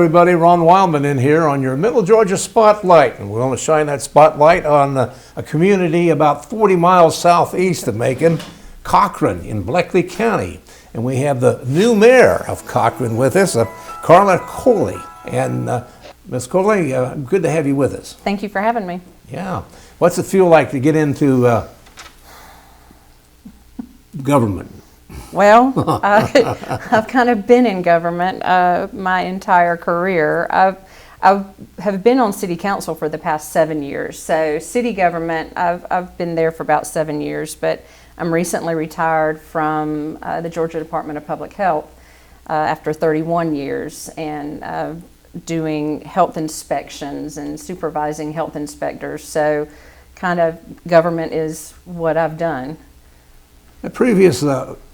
everybody, Ron Wildman in here on your Middle Georgia Spotlight. And we're going to shine that spotlight on a community about 40 miles southeast of Macon, Cochran in Bleckley County. And we have the new mayor of Cochran with us, Carla Coley. And Ms. Coley, good to have you with us. Thank you for having me. Yeah. What's it feel like to get into government? Well, I've kind of been in government my entire career. I have been on city council for the past 7 years. So city government, I've been there for about 7 years, but I'm recently retired from the Georgia Department of Public Health after 31 years and doing health inspections and supervising health inspectors. So kind of government is what I've done. A previous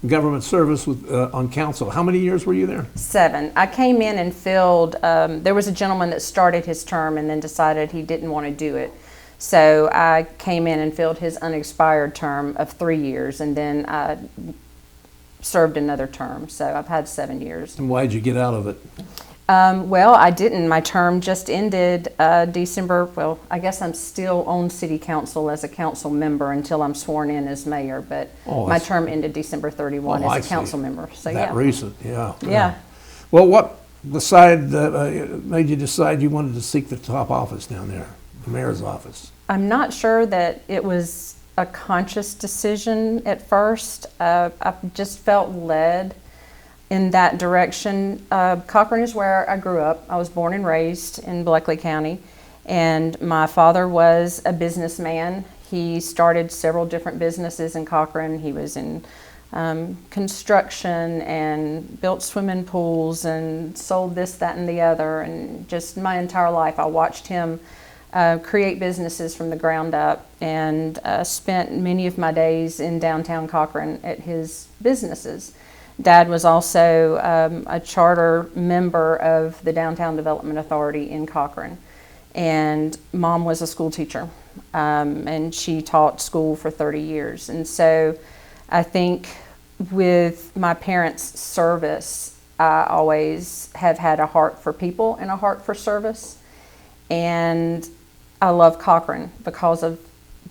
government service on council, how many years were you there? 7. I came in and filled, there was a gentleman that started his term and then decided he didn't want to do it. So I came in and filled his unexpired term of 3 years, and then I served another term. So I've had 7 years. And why did you get out of it? Well, I didn't. My term just ended December. Well, I guess I'm still on city council as a council member until I'm sworn in as mayor, but my term ended December 31 as a council member. So that recent, yeah. Yeah. Well, what made you decide you wanted to seek the top office down there, the mayor's office? I'm not sure that it was a conscious decision at first. I just felt led in that direction. Cochran is where I grew up. I was born and raised in Bleckley County, and my father was a businessman. He started several different businesses in Cochran. He was in construction and built swimming pools and sold this, that, and the other. And just my entire life, I watched him create businesses from the ground up, and spent many of my days in downtown Cochran at his businesses. Dad was also a charter member of the Downtown Development Authority in Cochran, and Mom was a school teacher, and she taught school for 30 years. And so I think with my parents' service, I always have had a heart for people and a heart for service, and I love Cochran because of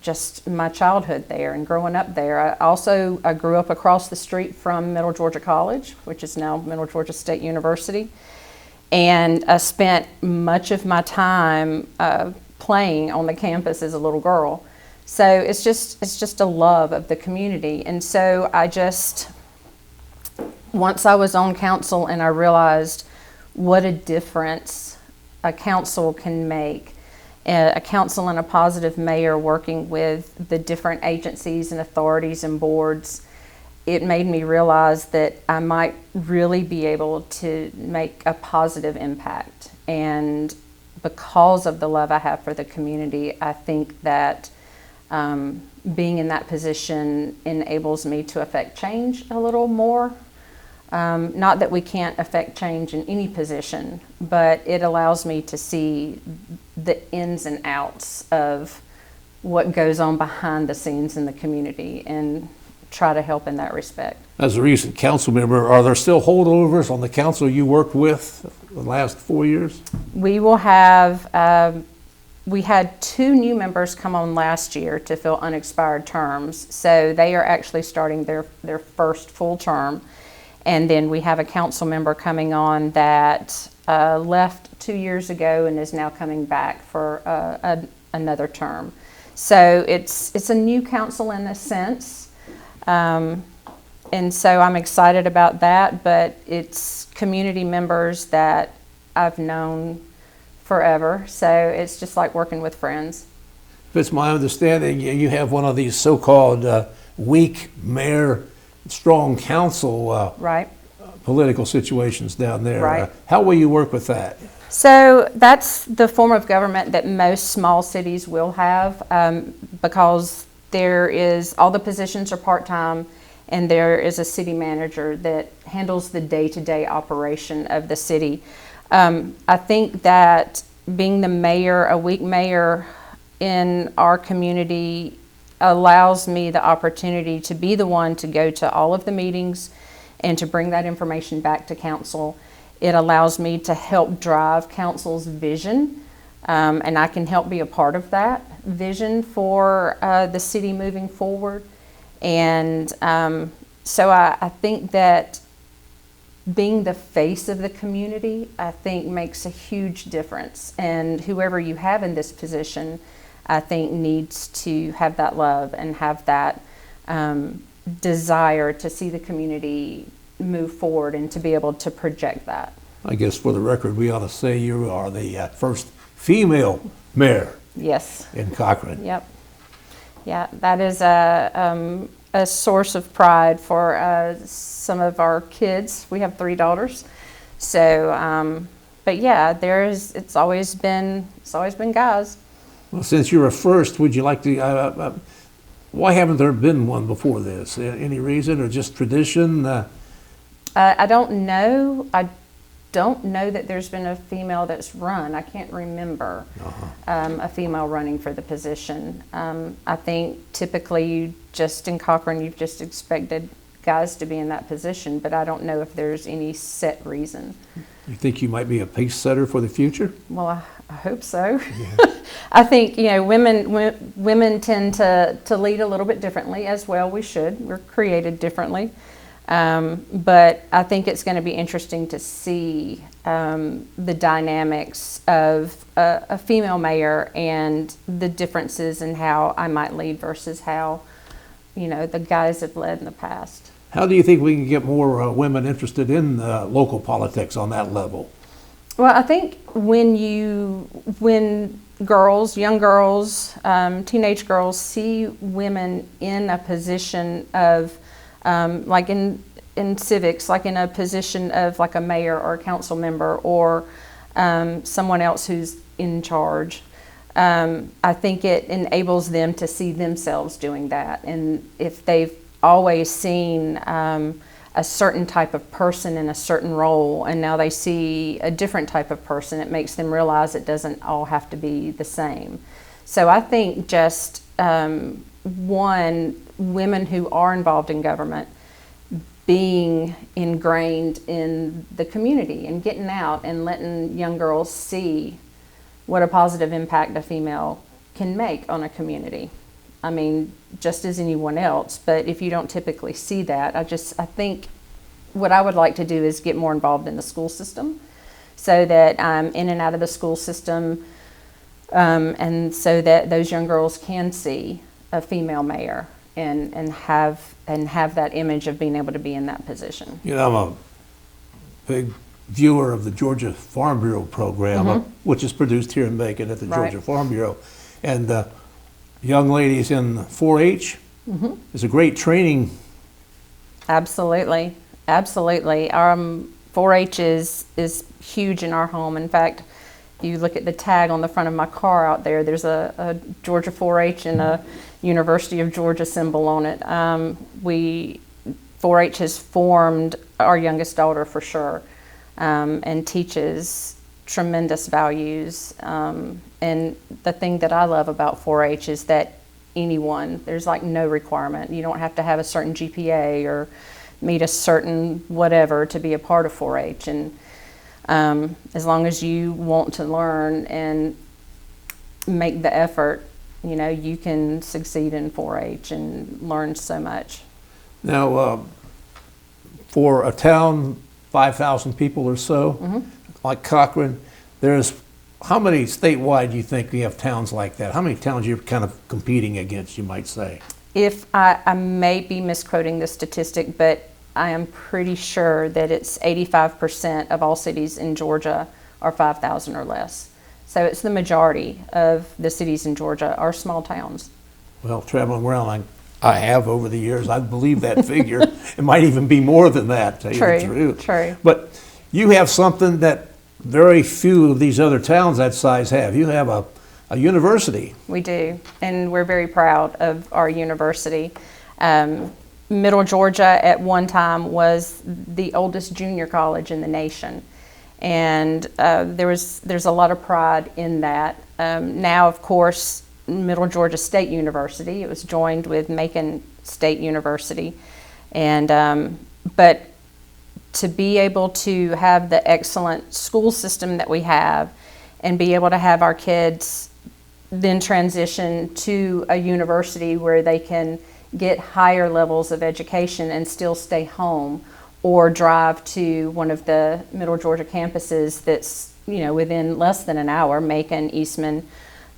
just my childhood there and growing up there. I grew up across the street from Middle Georgia College, which is now Middle Georgia State University, and I spent much of my time playing on the campus as a little girl. So it's just a love of the community. And so once I was on council and I realized what a difference a council can make, a council and a positive mayor working with the different agencies and authorities and boards, it made me realize that I might really be able to make a positive impact. And because of the love I have for the community, I think that being in that position enables me to affect change a little more. Not that we can't affect change in any position, but it allows me to see the ins and outs of what goes on behind the scenes in the community and try to help in that respect. As a recent council member, are there still holdovers on the council you worked with the last 4 years? We will have, we had 2 new members come on last year to fill unexpired terms, so they are actually starting their first full term. And then we have a council member coming on that left 2 years ago and is now coming back for another term. So it's a new council in a sense. And so I'm excited about that, but it's community members that I've known forever. So it's just like working with friends. If it's my understanding, you have one of these so-called weak mayor strong council right. Political situations down there. Right. How will you work with that? So that's the form of government that most small cities will have, because all the positions are part-time, and there is a city manager that handles the day-to-day operation of the city. I think that being the mayor, a weak mayor in our community, allows me the opportunity to be the one to go to all of the meetings and to bring that information back to council It allows me to help drive council's vision, and I can help be a part of that vision for the city moving forward. And so I think that being the face of the community, I think, makes a huge difference. And whoever you have in this position, I think, needs to have that love and have that desire to see the community move forward and to be able to project that. I guess for the record, we ought to say you are the first female mayor. Yes. In Cochran. Yep. Yeah, that is a source of pride for some of our kids. We have 3 daughters, so but yeah, it's always been guys. Well, since you're a first, would you like to? Why haven't there been one before this? Any reason, or just tradition? I don't know. I don't know that there's been a female that's run. I can't remember a female running for the position. I think typically just in Cochran, you've just expected guys to be in that position, but I don't know if there's any set reason. You think you might be a pace setter for the future? Well, I hope so. Yeah. I think, women tend to lead a little bit differently as well. We should. We're created differently. But I think it's going to be interesting to see the dynamics of a female mayor and the differences in how I might lead versus how, the guys have led in the past. How do you think we can get more women interested in local politics on that level? Well, I think when young girls, teenage girls see women in a position of like in civics, like in a position of like a mayor or a council member or someone else who's in charge, I think it enables them to see themselves doing that. And if they've always seen a certain type of person in a certain role, and now they see a different type of person, it makes them realize it doesn't all have to be the same. So I think just women who are involved in government being ingrained in the community and getting out and letting young girls see what a positive impact a female can make on a community. I mean, just as anyone else, but if you don't typically see that, I think what I would like to do is get more involved in the school system so that I'm in and out of the school system, and so that those young girls can see a female mayor and have that image of being able to be in that position. I'm a big viewer of the Georgia Farm Bureau program, which is produced here in Macon at the Georgia Farm Bureau. And young ladies in 4-H is a great training. Absolutely. 4-H is huge in our home. In fact, you look at the tag on the front of my car out there, there's a Georgia 4-H and a University of Georgia symbol on it. 4-H has formed our youngest daughter for sure, and teaches tremendous values. And the thing that I love about 4-H is that there's like no requirement. You don't have to have a certain GPA or meet a certain whatever to be a part of 4-H. And as long as you want to learn and make the effort, you can succeed in 4-H and learn so much. Now, for a town, 5,000 people or so, like Cochran, how many statewide do you think we have towns like that? How many towns you're kind of competing against, you might say? If I may be misquoting the statistic, but I am pretty sure that it's 85% of all cities in Georgia are 5,000 or less. So it's the majority of the cities in Georgia are small towns. Well, traveling around, I have over the years, I believe that figure. It might even be more than that, to tell you the truth. True. But you have something that very few of these other towns that size have. You have a university. We do, and we're very proud of our university. Middle Georgia at one time was the oldest junior college in the nation, and there's a lot of pride in that. Now, of course, Middle Georgia State University, it was joined with Macon State University, and but to be able to have the excellent school system that we have and be able to have our kids then transition to a university where they can get higher levels of education and still stay home, or drive to one of the Middle Georgia campuses that's, you know, within less than an hour, Macon, Eastman,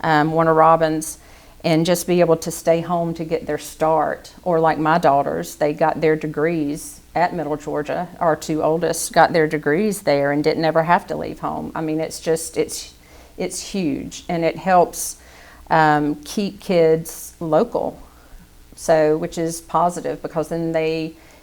Warner Robins, and just be able to stay home to get their start. Or like my daughters, they got their degrees at Middle Georgia. Our two oldest got their degrees there and didn't ever have to leave home. I mean, it's just, it's huge, and it helps keep kids local. So, which is positive, because then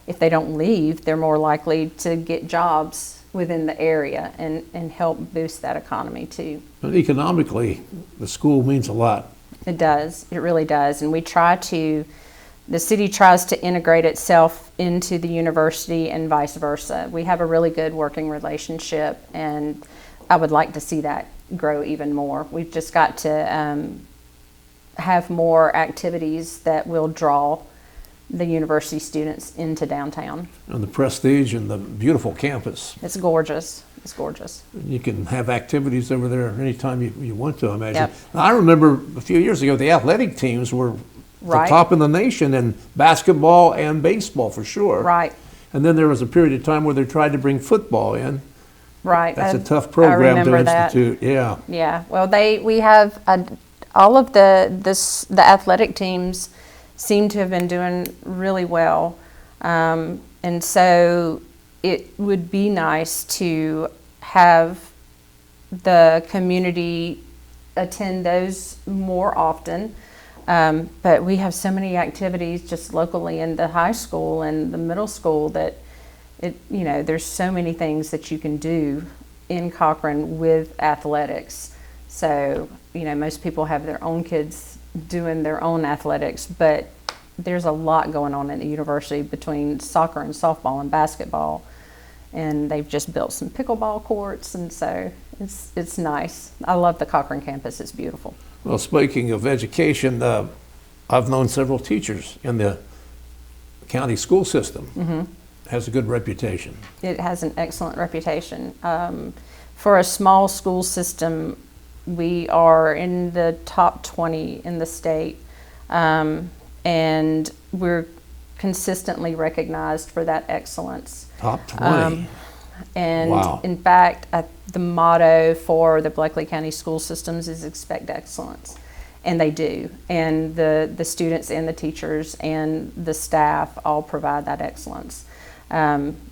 if they don't leave, they're more likely to get jobs within the area and help boost that economy too. But economically, the school means a lot. It does, it really does. And the city tries to integrate itself into the university and vice versa. We have a really good working relationship, and I would like to see that grow even more. We've just got to have more activities that will draw the university students into downtown. And the prestige and the beautiful campus. It's gorgeous. It's gorgeous. You can have activities over there anytime you want to, I imagine. Yep. Now, I remember a few years ago, the athletic teams were Right. the top in the nation in basketball and baseball for sure. Right. And then there was a period of time where they tried to bring football in. Right. That's a tough program to that. institute. Yeah. Yeah. Well, we have all of the athletic teams seem to have been doing really well, and so it would be nice to have the community attend those more often. But we have so many activities just locally in the high school and the middle school that there's so many things that you can do in Cochran with athletics. So, most people have their own kids doing their own athletics, but there's a lot going on at the university between soccer and softball and basketball. And they've just built some pickleball courts, and so it's nice. I love the Cochran campus. It's beautiful. Well, speaking of education, I've known several teachers in the county school system. Mm-hmm. Has a good reputation. It has an excellent reputation. For a small school system, we are in the top 20 in the state, and we're consistently recognized for that excellence. Top 20? And wow. In fact, the motto for the Bleckley County school systems is expect excellence. And they do. And the students and the teachers and the staff all provide that excellence.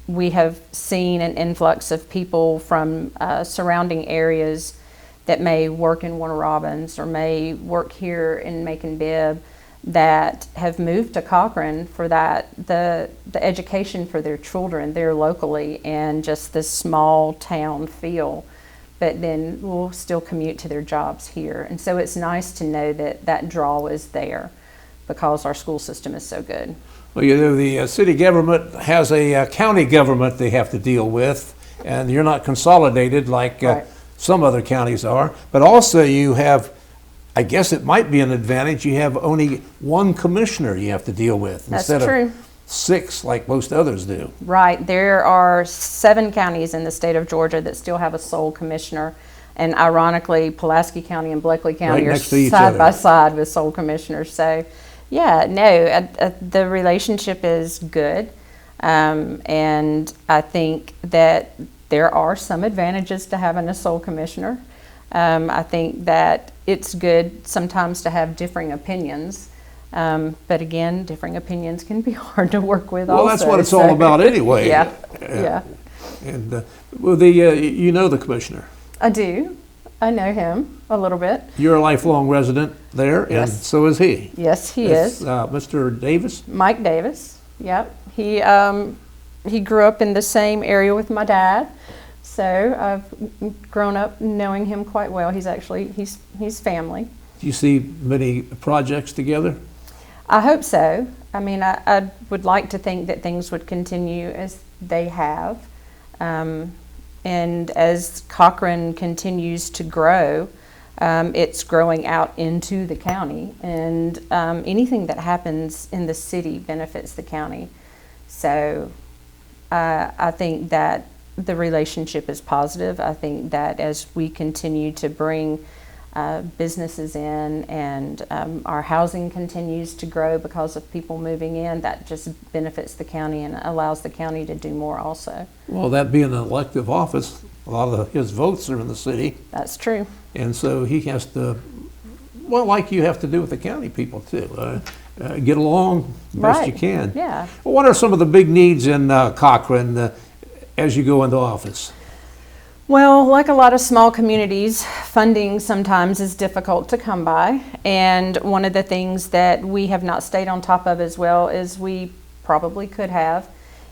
We have seen an influx of people from surrounding areas that may work in Warner Robins or may work here in Macon-Bibb that have moved to Cochran for the education for their children there locally, and just this small town feel, but then will still commute to their jobs here. And so it's nice to know that draw is there because our school system is so good. Well, the city government has a county government they have to deal with, and you're not consolidated like right. Some other counties are, but also you have, I guess it might be an advantage, you have only one commissioner you have to deal with. That's instead true. Of 6 like most others do. Right. There are 7 counties in the state of Georgia that still have a sole commissioner. And ironically, Pulaski County and Bleckley County right are next to each side other. by side with sole commissioners. So, yeah, no, the relationship is good. And I think that there are some advantages to having a sole commissioner. I think that it's good sometimes to have differing opinions. But again, differing opinions can be hard to work with also. Well, that's what it's all about anyway. Yeah, yeah. And you know the commissioner. I do. I know him a little bit. You're a lifelong resident there, Yes. and so is he. Yes, he is. Mr. Davis? Mike Davis, yep. He grew up in the same area with my dad, so I've grown up knowing him quite well. He's family. Do you see many projects together? I hope so. I mean, I would like to think that things would continue as they have. And as Cochran continues to grow, it's growing out into the county. And anything that happens in the city benefits the county. So I think that the relationship is positive. I think that as we continue to bring businesses in, and our housing continues to grow because of people moving in, that just benefits the county and allows the county to do more also. Well, that being an elective office, a lot of his votes are in the city, That's true. and so he has to, well, like you have to do with the county people too, get along best you Right. can. Yeah. Well, what are some of the big needs in Cochran as you go into office? Well, like a lot of small communities, funding sometimes is difficult to come by. And one of the things that we have not stayed on top of as well as we probably could have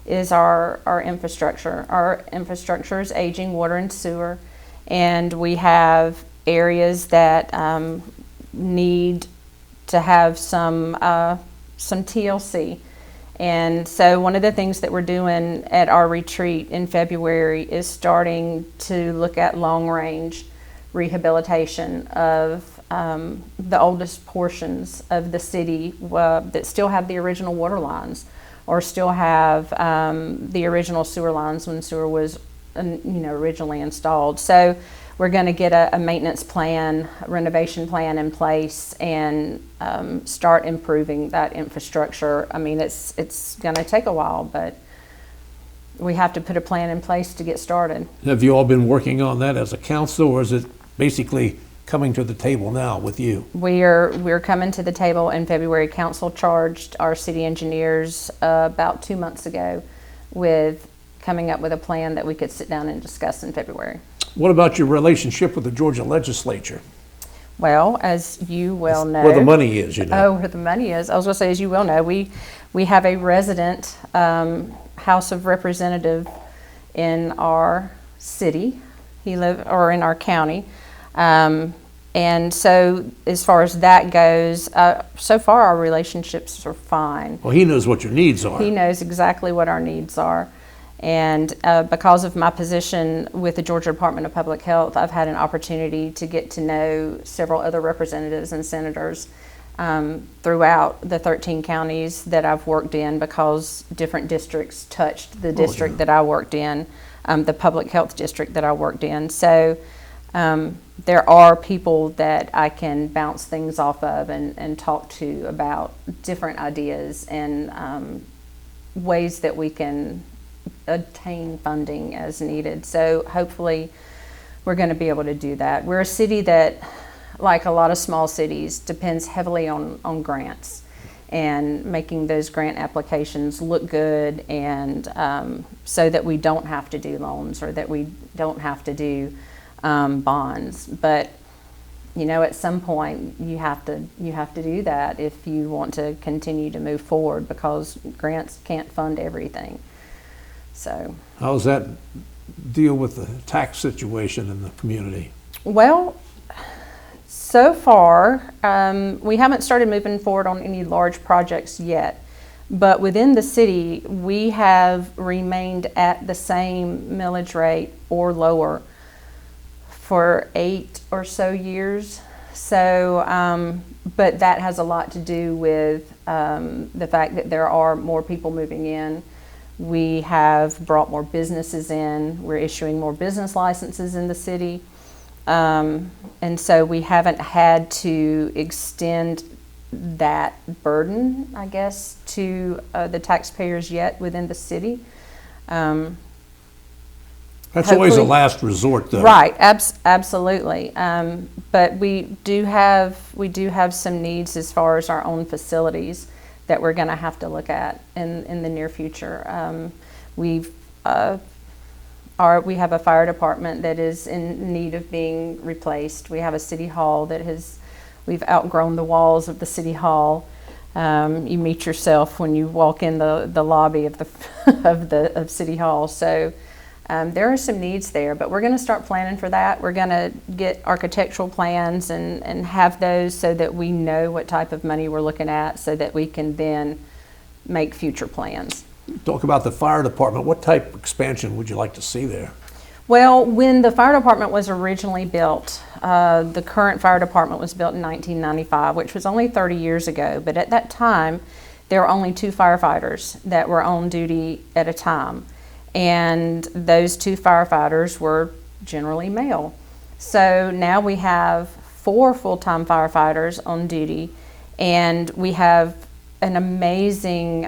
is our infrastructure. Our infrastructure is aging, water and sewer, and we have areas that need to have some TLC. And so one of the things that we're doing at our retreat in February is starting to look at long-range rehabilitation of the oldest portions of the city that still have the original water lines, or still have the original sewer lines when sewer was originally installed. So we're going to get a maintenance plan, a renovation plan in place, and start improving that infrastructure. I mean, it's going to take a while, but we have to put a plan in place to get started. Have you all been working on that as a council, or is it basically coming to the table now with you? We're coming to the table in February. Council charged our city engineers about 2 months ago with coming up with a plan that we could sit down and discuss in February. What about your relationship with the Georgia legislature? Well, as you well know, Where the money is, you know. Oh, where the money is. I was going to say, as you well know, we have a resident House of Representative in our city. In our county. And so as far as that goes, so far our relationships are fine. Well, he knows what your needs are. He knows exactly what our needs are. And because of my position with the Georgia Department of Public Health, I've had an opportunity to get to know several other representatives and senators throughout the 13 counties that I've worked in, because different districts touched the district that I worked in, the public health district that I worked in. So there are people that I can bounce things off of and talk to about different ideas and ways that we can obtain funding as needed. So hopefully we're going to be able to do that. We're a city that, like a lot of small cities, depends heavily on grants and making those grant applications look good, and so that we don't have to do loans or that we don't have to do bonds. But at some point you have to do that if you want to continue to move forward, because grants can't fund everything. So how's that deal with the tax situation in the community? Well, so far we haven't started moving forward on any large projects yet, but within the city we have remained at the same millage rate or lower for 8 or so years. So, but that has a lot to do with the fact that there are more people moving in. We have brought more businesses in. We're issuing more business licenses in the city. And so we haven't had to extend that burden, I guess, to the taxpayers yet within the city. That's always a last resort, though. Right, absolutely. But we do have some needs as far as our own facilities that we're going to have to look at in the near future. We have a fire department that is in need of being replaced. We have a city hall we've outgrown the walls of the city hall. You meet yourself when you walk in the lobby of of City Hall. So there are some needs there, but we're going to start planning for that. We're going to get architectural plans and have those so that we know what type of money we're looking at, so that we can then make future plans. Talk about the fire department. What type of expansion would you like to see there? Well, when the fire department was originally built, the current fire department was built in 1995, which was only 30 years ago. But at that time, there were only 2 firefighters that were on duty at a time. and those 2 firefighters were generally male. So now we have 4 full-time firefighters on duty, and we have an amazing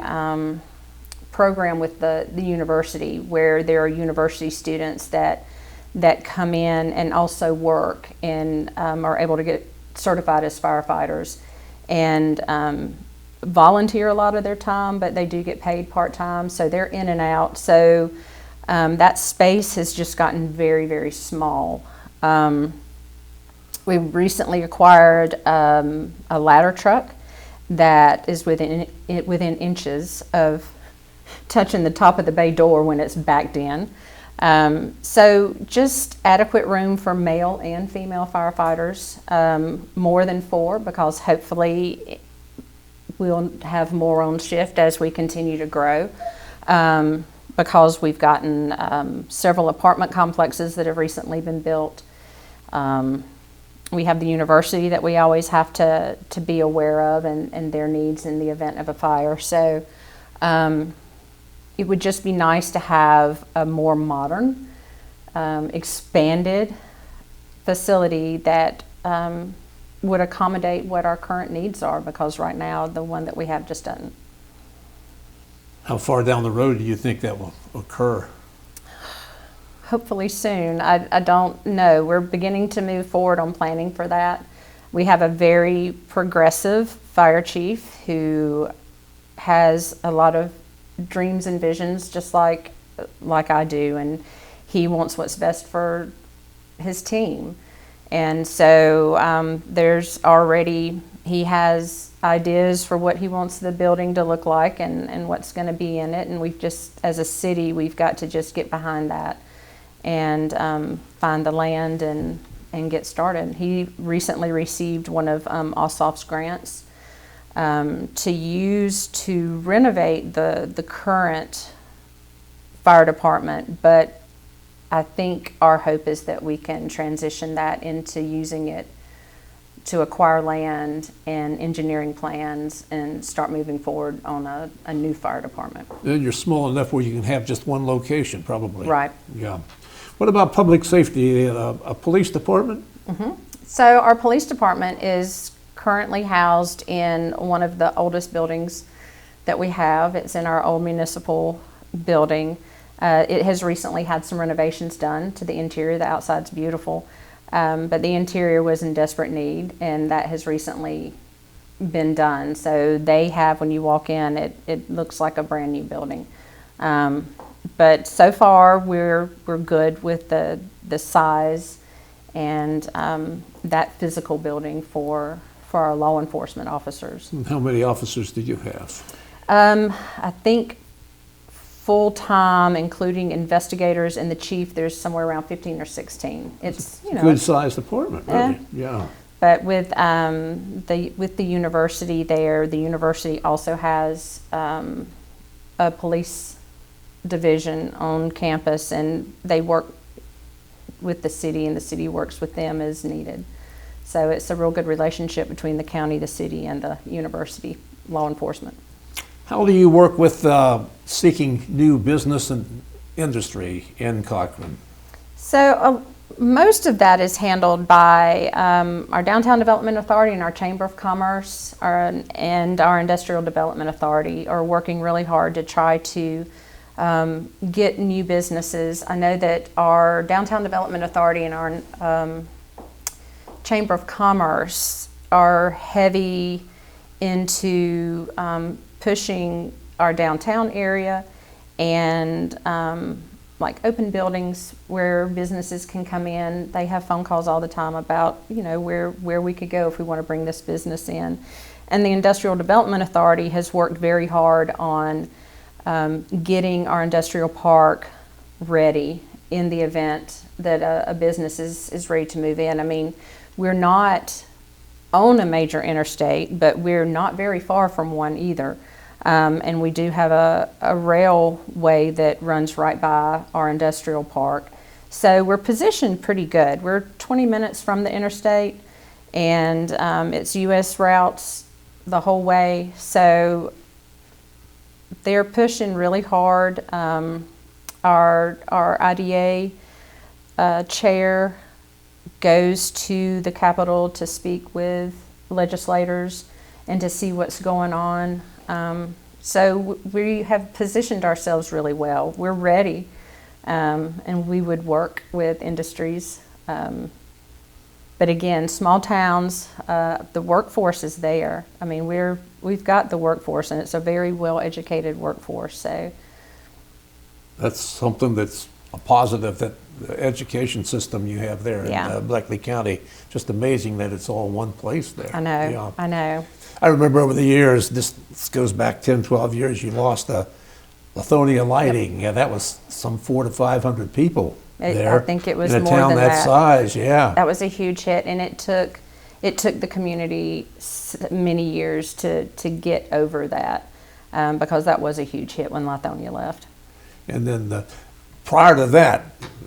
program with the university, where there are university students that come in and also work and are able to get certified as firefighters, and volunteer a lot of their time, but they do get paid part-time, so they're in and out. So that space has just gotten very, very small. We recently acquired a ladder truck that is within inches of touching the top of the bay door when it's backed in. So just adequate room for male and female firefighters, more than 4, because hopefully we'll have more on shift as we continue to grow, because we've gotten several apartment complexes that have recently been built. We have the university that we always have to be aware of, and their needs in the event of a fire. So it would just be nice to have a more modern, expanded facility that would accommodate what our current needs are, because right now the one that we have just doesn't. How far down the road do you think that will occur? Hopefully soon. I don't know. We're beginning to move forward on planning for that. We have a very progressive fire chief who has a lot of dreams and visions, just like I do, and he wants what's best for his team. And so he has ideas for what he wants the building to look like and what's going to be in it. And we've just, as a city, we've got to just get behind that and find the land and get started. He recently received one of Ossoff's grants to use to renovate the current fire department, but I think our hope is that we can transition that into using it to acquire land and engineering plans and start moving forward on a new fire department. Then you're small enough where you can have just one location, probably. Right. Yeah. What about public safety? A police department? Mm-hmm. So our police department is currently housed in one of the oldest buildings that we have. It's in our old municipal building. It has recently had some renovations done to the interior. The outside's beautiful, but the interior was in desperate need, and that has recently been done. So they have, when you walk in, it looks like a brand new building. But so far we're good with the size and that physical building for our law enforcement officers. And how many officers do you have? I think full-time, including investigators and the chief, there's somewhere around 15 or 16. It's, you know, good-sized department, really. Yeah. But with the university there, the university also has a police division on campus, and they work with the city, and the city works with them as needed. So it's a real good relationship between the county, the city, and the university law enforcement. How do you work with seeking new business and industry in Cochran? So most of that is handled by our Downtown Development Authority and our Chamber of Commerce and our Industrial Development Authority are working really hard to try to get new businesses. I know that our Downtown Development Authority and our Chamber of Commerce are heavy into pushing our downtown area and like open buildings where businesses can come in. They have phone calls all the time about, you know, where we could go if we want to bring this business in. And the Industrial Development Authority has worked very hard on getting our industrial park ready in the event that a business is ready to move in. I mean, we're not on a major interstate, but we're not very far from one either. And we do have a railway that runs right by our industrial park. So we're positioned pretty good. We're 20 minutes from the interstate, and it's US routes the whole way. So they're pushing really hard Our IDA chair goes to the Capitol to speak with legislators and to see what's going on. So we have positioned ourselves really well. We're ready, and we would work with industries. But again, small towns, the workforce is there. I mean, we've got the workforce, and it's a very well-educated workforce. So That's something that's a positive, that the education system you have there in Yeah. Bleckley County. Just amazing that it's all in one place there. I know, Yeah. I know. I remember over the years, this goes back 10, 12 years, you lost Lithonia Lighting. Yeah, that was some 400 to 500 people there. I think it was in a more town than that size. Yeah. That was a huge hit, and it took the community many years to get over that, because that was a huge hit when Lithonia left. And then prior to that,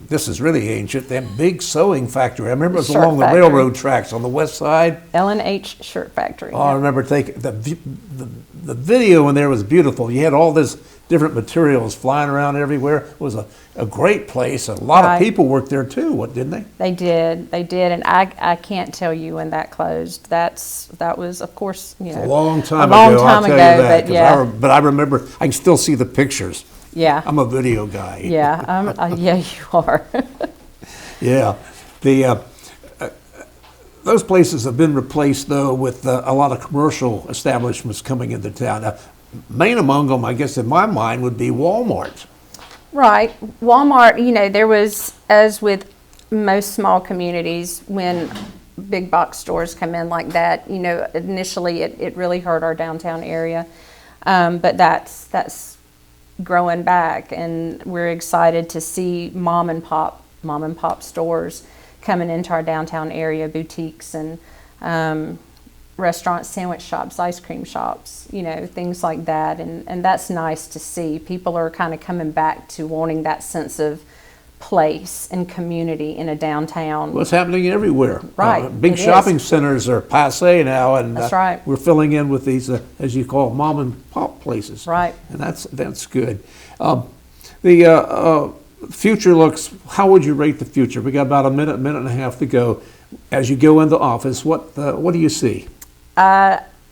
this is really ancient, that big sewing factory. I remember it was Shirt along factory. the railroad tracks on the west side. L&H Shirt Factory. Oh, I remember taking the video in there was beautiful. You had all this different materials flying around everywhere. It was a great place. A lot of Right. people worked there too, didn't they? They did, and I can't tell you when that closed. That was, of course, A long time a long ago, time I'll tell ago, you that. but 'Cause yeah. but I remember, I can still see the pictures. Yeah, I'm a video guy. yeah, yeah, you are. Yeah. Those places have been replaced, though, with a lot of commercial establishments coming into town. Now, main among them, I guess, in my mind, would be Walmart. Right. Walmart, there was, as with most small communities, when big box stores come in like that, initially it really hurt our downtown area. But that's growing back, and we're excited to see mom and pop stores coming into our downtown area, boutiques and restaurants, sandwich shops, ice cream shops, things like that. And that's nice to see. People are kind of coming back to wanting that sense of place and community in a downtown. Well, it's happening everywhere. Right, Big it shopping is. centers are passé now, and That's right. we're filling in with these, as you call, mom and pop places. Right. And that's good. The future looks, how would you rate the future? We got about a minute and a half to go. As you go into office, what do you see?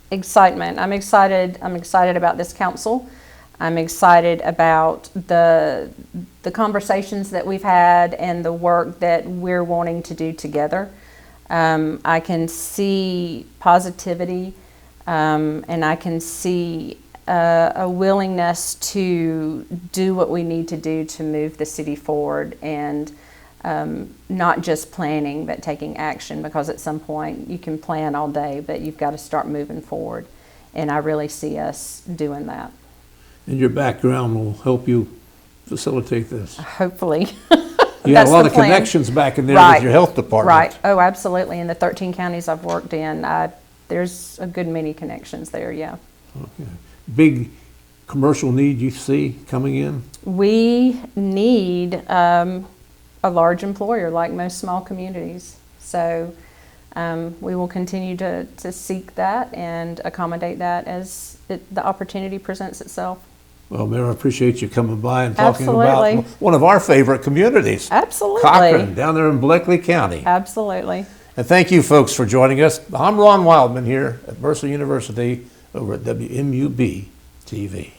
Excitement. I'm excited about this council. I'm excited about the conversations that we've had and the work that we're wanting to do together. I can see positivity, and I can see a willingness to do what we need to do to move the city forward, and not just planning, but taking action, because at some point you can plan all day, but you've got to start moving forward. And I really see us doing that. And your background will help you facilitate this. Hopefully. You have a lot of connections back in there with your health department. Right. Oh, absolutely. In the 13 counties I've worked in, there's a good many connections there, yeah. Okay. Big commercial need you see coming in? We need a large employer like most small communities. So we will continue to seek that and accommodate that as the opportunity presents itself. Well, Mayor, I appreciate you coming by and talking Absolutely. about one of our favorite communities. Absolutely. Cochran, down there in Bleckley County. Absolutely. And thank you, folks, for joining us. I'm Ron Wildman here at Mercer University over at WMUB TV.